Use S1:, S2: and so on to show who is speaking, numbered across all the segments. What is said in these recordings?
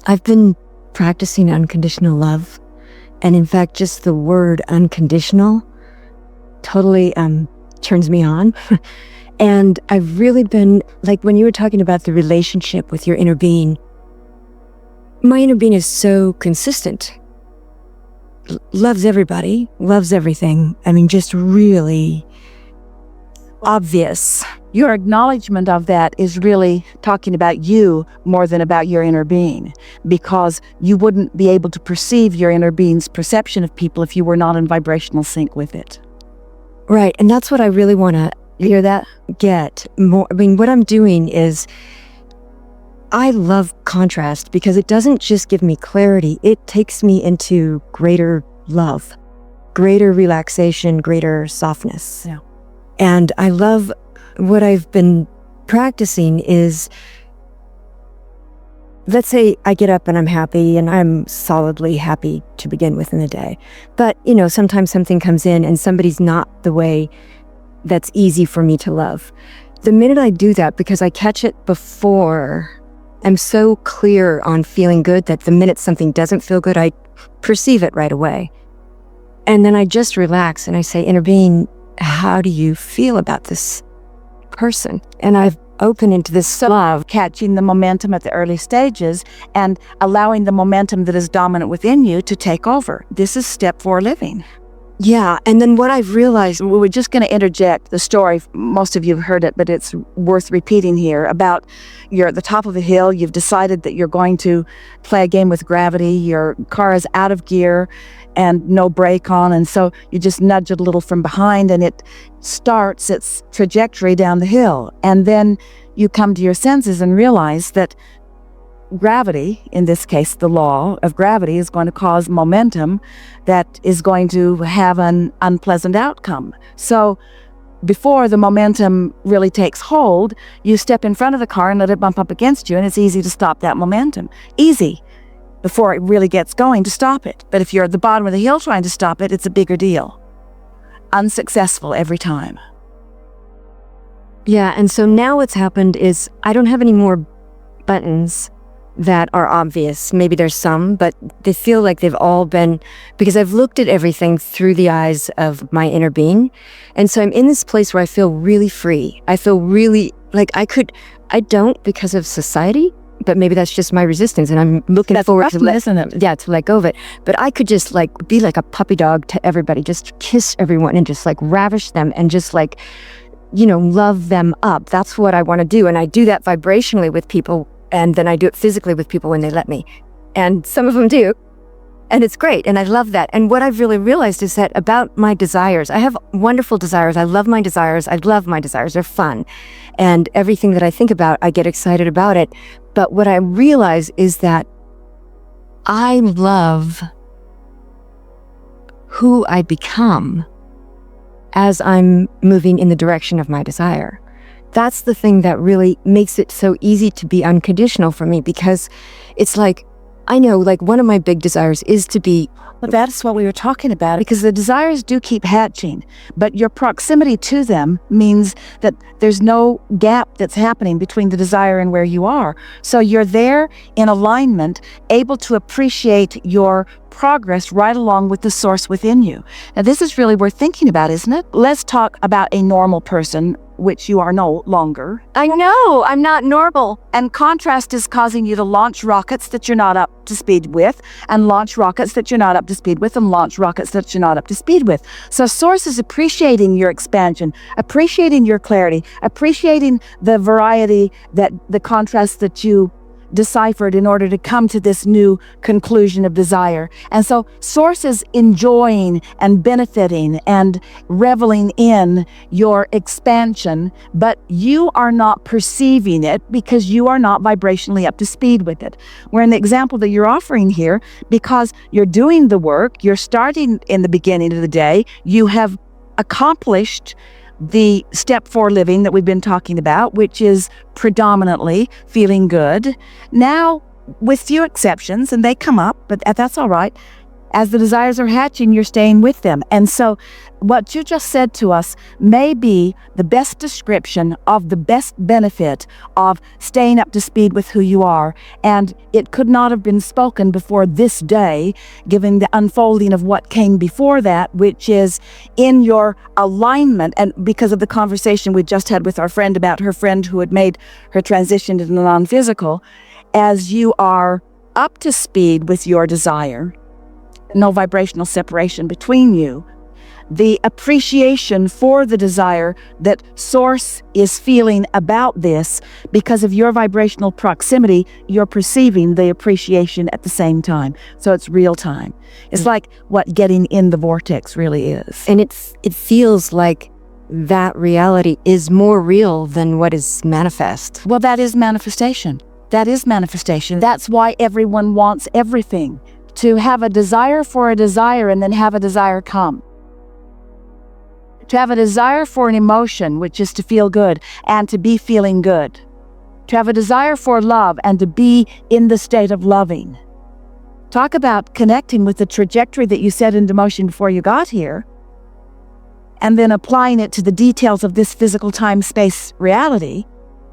S1: I've been practicing unconditional love. And in fact, just the word unconditional totally turns me on. And I've really been, like when you were talking about the relationship with your inner being, my inner being is so consistent. Loves everybody, loves everything. I mean, just really obvious.
S2: Your acknowledgement of that is really talking about you more than about your inner being, because you wouldn't be able to perceive your inner being's perception of people if you were not in vibrational sync with it.
S1: Right, and that's what I really want to
S2: hear that?
S1: Get more. I mean, what I'm doing is, I love contrast because it doesn't just give me clarity, it takes me into greater love, greater relaxation, greater softness.
S2: Yeah.
S1: And I love what I've been practicing is, let's say I get up and I'm happy and I'm solidly happy to begin with in the day. But, sometimes something comes in and somebody's not the way that's easy for me to love. The minute I do that, because I catch it before, I'm so clear on feeling good that the minute something doesn't feel good, I perceive it right away. And then I just relax and I say, inner being, how do you feel about this person? And I've opened into this love.
S2: Catching the momentum at the early stages and allowing the momentum that is dominant within you to take over. This is step 4 living.
S1: Yeah, and then what I've realized,
S2: we're just going to interject the story. Most of you have heard it, but it's worth repeating here about you're at the top of a hill. You've decided that you're going to play a game with gravity. Your car is out of gear and no brake on, and so you just nudge it a little from behind and it starts its trajectory down the hill. And then you come to your senses and realize that gravity, in this case the law of gravity, is going to cause momentum that is going to have an unpleasant outcome. So before the momentum really takes hold, you step in front of the car and let it bump up against you, and it's easy to stop that momentum. Easy before it really gets going to stop it. But if you're at the bottom of the hill trying to stop it, it's a bigger deal. Unsuccessful every time.
S1: Yeah, and so now what's happened is I don't have any more buttons that are obvious. Maybe there's some, but they feel like they've all been, because I've looked at everything through the eyes of my inner being. And so I'm in this place where I feel really free. I feel really like I don't because of society, but maybe that's just my resistance. And I'm looking forward to to let go of it. But I could just be like a puppy dog to everybody, just kiss everyone and just ravish them and just love them up. That's what I want to do. And I do that vibrationally with people. And then I do it physically with people when they let me. And some of them do. And it's great. And I love that. And what I've really realized is that about my desires, I have wonderful desires. I love my desires. I love my desires. They're fun. And everything that I think about, I get excited about it. But what I realize is that I love who I become as I'm moving in the direction of my desire. That's the thing that really makes it so easy to be unconditional for me, because it's I know one of my big desires is to be.
S2: Well, that's what we were talking about, because the desires do keep hatching, but your proximity to them means that there's no gap that's happening between the desire and where you are. So you're there in alignment, able to appreciate your progress right along with the source within you. Now, this is really worth thinking about, isn't it? Let's talk about a normal person, which you are no longer.
S1: I know, I'm not normal.
S2: And contrast is causing you to launch rockets that you're not up to speed with, and launch rockets that you're not up to speed with, and launch rockets that you're not up to speed with. So Source is appreciating your expansion, appreciating your clarity, appreciating the variety, that the contrast that you deciphered in order to come to this new conclusion of desire. And so Source is enjoying and benefiting and reveling in your expansion, but you are not perceiving it because you are not vibrationally up to speed with it. Where in the example that you're offering here, because you're doing the work, you're starting in the beginning of the day, you have accomplished the step 4 living that we've been talking about, which is predominantly feeling good. Now, with few exceptions, and they come up, but that's all right, As the desires are hatching, you're staying with them. And so what you just said to us may be the best description of the best benefit of staying up to speed with who you are. And it could not have been spoken before this day, given the unfolding of what came before that, which is in your alignment. And because of the conversation we just had with our friend about her friend who had made her transition to the non-physical, as you are up to speed with your desire, no vibrational separation between you, the appreciation for the desire that Source is feeling about this, because of your vibrational proximity, you're perceiving the appreciation at the same time. So it's real time. It's like what getting in the vortex really is.
S1: And it feels like that reality is more real than what is manifest.
S2: Well, that is manifestation. That is manifestation. That's why everyone wants everything. To have a desire for a desire and then have a desire come. To have a desire for an emotion, which is to feel good and to be feeling good. To have a desire for love and to be in the state of loving. Talk about connecting with the trajectory that you set into motion before you got here, and then applying it to the details of this physical time-space reality.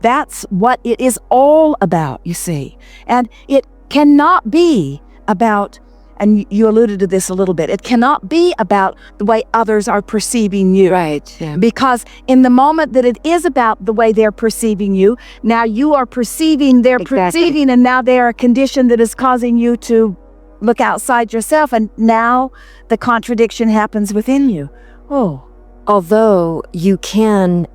S2: That's what it is all about, you see. And it cannot be about, and you alluded to this a little bit, it cannot be about the way others are perceiving you.
S1: Right. Yeah.
S2: Because in the moment that it is about the way they're perceiving you, now you are perceiving their perceiving, and now they are a condition that is causing you to look outside yourself, and now the contradiction happens within you. Oh.
S1: Although you can,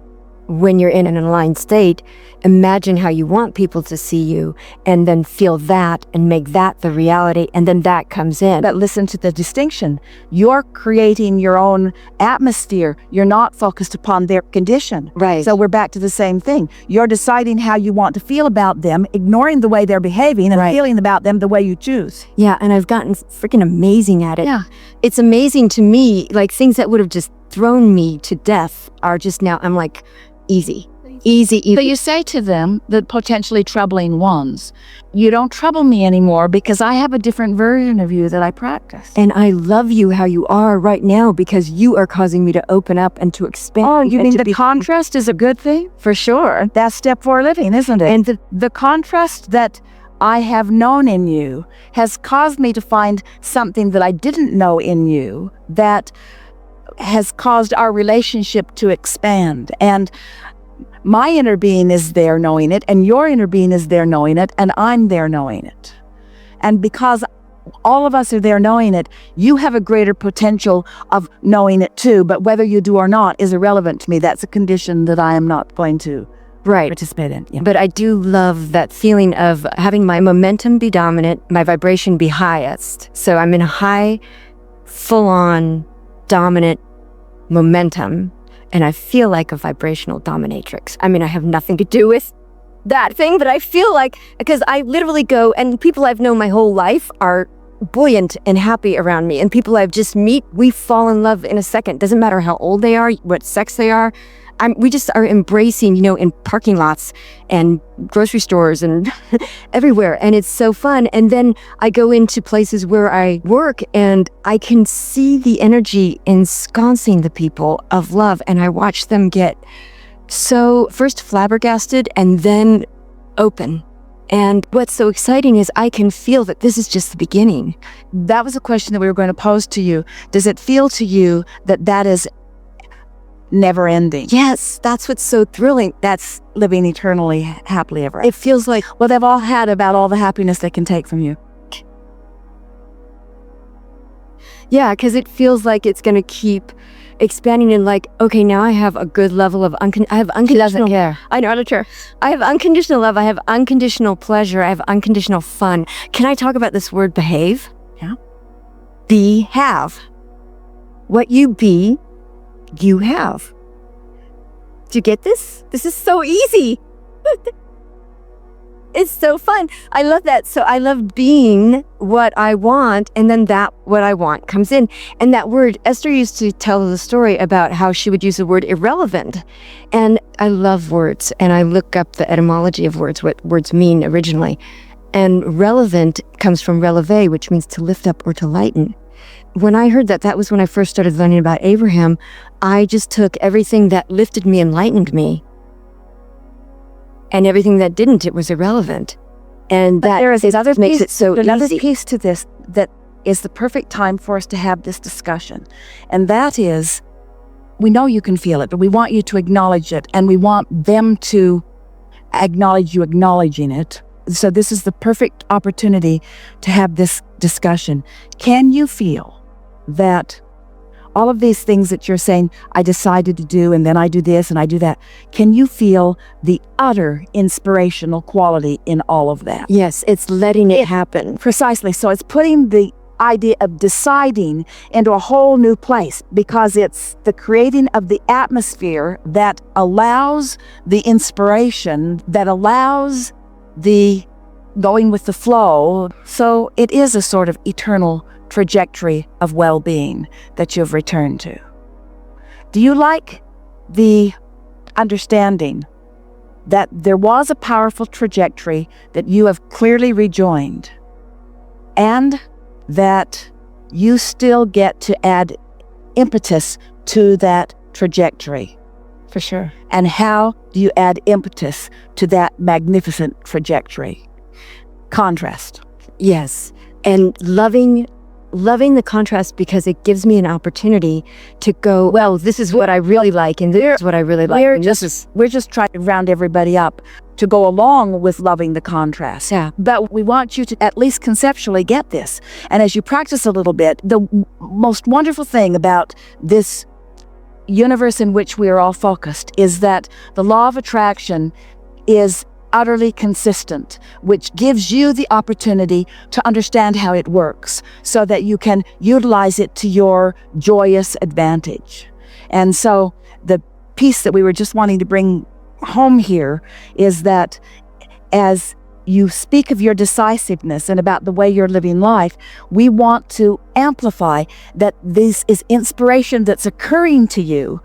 S1: when you're in an aligned state, imagine how you want people to see you and then feel that and make that the reality, and then that comes in.
S2: But listen to the distinction. You're creating your own atmosphere. You're not focused upon their condition.
S1: Right.
S2: So we're back to the same thing. You're deciding how you want to feel about them, ignoring the way they're behaving and feeling about them the way you choose.
S1: Yeah, and I've gotten freaking amazing at it.
S2: Yeah.
S1: It's amazing to me, like things that would have just thrown me to death are just now, I'm like, easy.
S2: So you say to them, the potentially troubling ones, you don't trouble me anymore because I have a different version of you that I practice.
S1: And I love you how you are right now because you are causing me to open up and to expand.
S2: Oh, you mean the contrast is a good thing?
S1: For sure.
S2: That's step 4 living, isn't it?
S1: And
S2: the contrast that I have known in you has caused me to find something that I didn't know in you that has caused our relationship to expand. And my inner being is there knowing it, and your inner being is there knowing it, and I'm there knowing it. And because all of us are there knowing it, you have a greater potential of knowing it too, but whether you do or not is irrelevant to me. That's a condition that I am not going to participate in. Yeah.
S1: But I do love that feeling of having my momentum be dominant, my vibration be highest. So I'm in a high, full-on, dominant momentum, and I feel like a vibrational dominatrix. I mean, I have nothing to do with that thing, but I feel like, because I literally go, and people I've known my whole life are buoyant and happy around me, and people I've just meet, we fall in love in a second. Doesn't matter how old they are, what sex they are. We just are embracing, in parking lots and grocery stores and everywhere. And it's so fun. And then I go into places where I work and I can see the energy ensconcing the people of love. And I watch them get so first flabbergasted and then open. And what's so exciting is I can feel that this is just the beginning.
S2: That was a question that we were going to pose to you. Does it feel to you that that is never ending?
S1: Yes, that's what's so thrilling.
S2: That's living eternally happily ever after.
S1: It feels like,
S2: well, they've all had about all the happiness they can take from you.
S1: Yeah, because it feels like it's going to keep expanding and like, okay, now I have a good level of I have unconditional.
S2: He doesn't care.
S1: I know, I'm not sure. I have unconditional love. I have unconditional pleasure. I have unconditional fun. Can I talk about this word behave?
S2: Yeah.
S1: Be, have. What you be, you have. Do you get this? This is so easy. It's so fun. I love that. So I love being what I want, and then that what I want comes in. And that word, Esther used to tell the story about how she would use the word irrelevant. And I love words, and I look up the etymology of words, what words mean originally. And relevant comes from relever, which means to lift up or to lighten. when I heard that, that was when I first started learning about Abraham. I just took everything that lifted me, enlightened me, and everything that didn't, it was irrelevant. And
S2: But
S1: that
S2: there is another
S1: makes
S2: piece,
S1: it so
S2: another
S1: easy.
S2: piece to this that is the perfect time for us to have this discussion. And that is, we know you can feel it, but we want you to acknowledge it, and we want them to acknowledge you acknowledging it. So this is the perfect opportunity to have this discussion. Can you feel that all of these things that you're saying, I decided to do, and then I do this and I do that, can you feel the utter inspirational quality in all of that?
S1: Yes, it's letting it happen.
S2: Precisely. So it's putting the idea of deciding into a whole new place, because it's the creating of the atmosphere that allows the inspiration, that allows the going with the flow. So it is a sort of eternal trajectory of well-being that you've returned to. Do you like the understanding that there was a powerful trajectory that you have clearly rejoined, and that you still get to add impetus to that trajectory?
S1: For sure.
S2: And how do you add impetus to that magnificent trajectory? Contrast.
S1: Yes. And loving the contrast, because it gives me an opportunity to go, well, this is what I really like, and this is what I really like.
S2: We're just trying to round everybody up to go along with loving the contrast.
S1: Yeah.
S2: But we want you to at least conceptually get this. And as you practice a little bit, the most wonderful thing about this universe in which we are all focused is that the law of attraction is utterly consistent, which gives you the opportunity to understand how it works so that you can utilize it to your joyous advantage. And so the piece that we were just wanting to bring home here is that as you speak of your decisiveness and about the way you're living life, we want to amplify that this is inspiration that's occurring to you.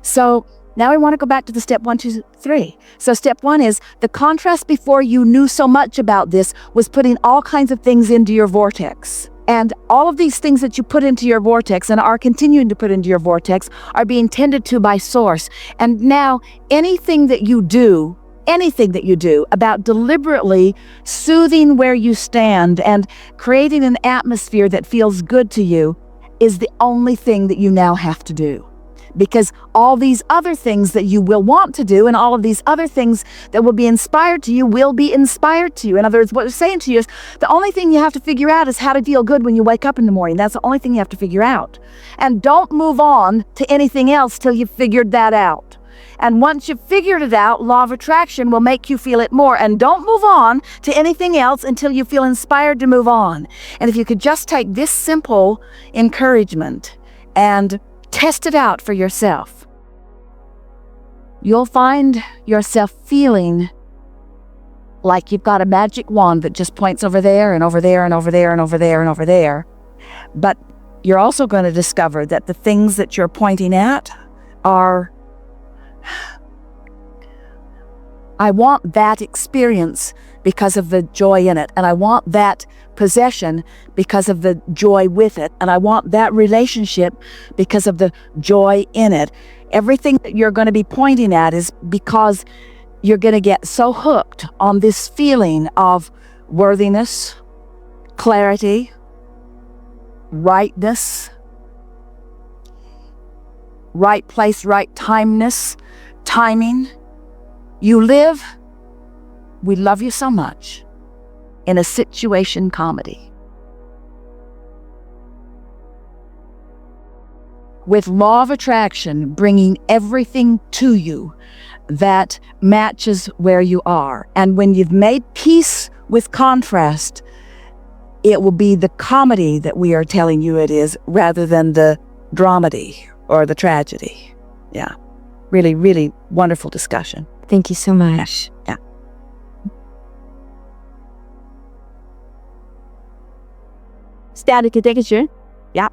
S2: So now I want to go back to the step 1, 2, 3. So step 1 is the contrast before you knew so much about this was putting all kinds of things into your vortex. And all of these things that you put into your vortex and are continuing to put into your vortex are being tended to by source. And now anything that you do about deliberately soothing where you stand and creating an atmosphere that feels good to you is the only thing that you now have to do. Because all these other things that you will want to do and all of these other things that will be inspired to you will be inspired to you. In other words, what we're saying to you is the only thing you have to figure out is how to feel good when you wake up in the morning. That's the only thing you have to figure out. And don't move on to anything else till you've figured that out. And once you've figured it out, law of attraction will make you feel it more. And don't move on to anything else until you feel inspired to move on. And if you could just take this simple encouragement and test it out for yourself, you'll find yourself feeling like you've got a magic wand that just points over there and over there and over there and over there and over there. But you're also going to discover that the things that you're pointing at are, I want that experience because of the joy in it, and I want that possession because of the joy with it, and I want that relationship because of the joy in it. Everything that you're going to be pointing at is because you're going to get so hooked on this feeling of worthiness, clarity, rightness, right place, right timing. You live, we love you so much, in a situation comedy. With law of attraction bringing everything to you that matches where you are. And when you've made peace with contrast, it will be the comedy that we are telling you it is, rather than the dramedy or the tragedy. Yeah. Really, really wonderful discussion.
S1: Thank you so much.
S2: Yeah.
S3: Static detection.
S2: Yeah.